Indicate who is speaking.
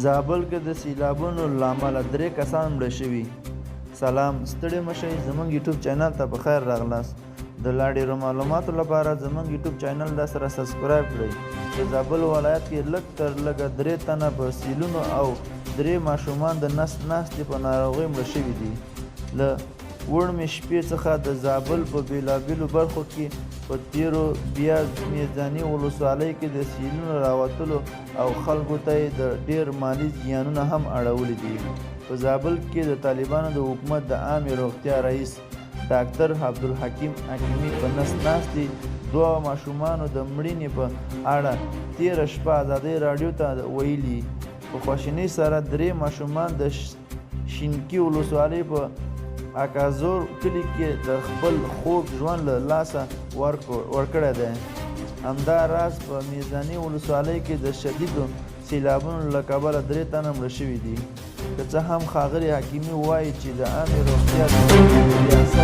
Speaker 1: زابل کې د سیلابونو له امله 3 کسان مړه شوي. سلام، ستړي مشئ، زموږ یوټیوب چینل ته په خیر راغلاست. د لا ډېرو معلوماتو لپاره زموږ یوټیوب چینل دا سره سبسکرایب کړئ. د زابل ولایت کې لږ تر لږه 3 تنه په سیلونو او 3 ماشومان د نس ناستې په ناروغۍ مړه شوي دي. له وړمې شپې څخه د زابل په بېلابېلو برخو کې په تیرو بیا میزاني ولسوالۍ کې د سیلونو راوتلو او خلکو ته یې د ډېر مالي زیانونه هم اړولي دي. په زابل کې د طالبانو د حکومت د عامې روغتیا رئیس ډاکټر عبدالحکیم حکیمي په نس ناستې 2 ماشومانو د مړینې په اړه تېره شپه ازادۍ راډیو ته ویلي. په خواشینۍ سره 3 ماشومان د شینکي ولسوالۍ په اکازور کلي کې د خپل خوږ ژوند له لاسه ورکړی دی. همدا راز په میزاني ولسوالۍ کې د شدیدو سیلابونو له کبله 3 تنه مړه شوي دي. که څه هم ښاغلي حکیمي وایي چې د عامې روغتیا د ریاست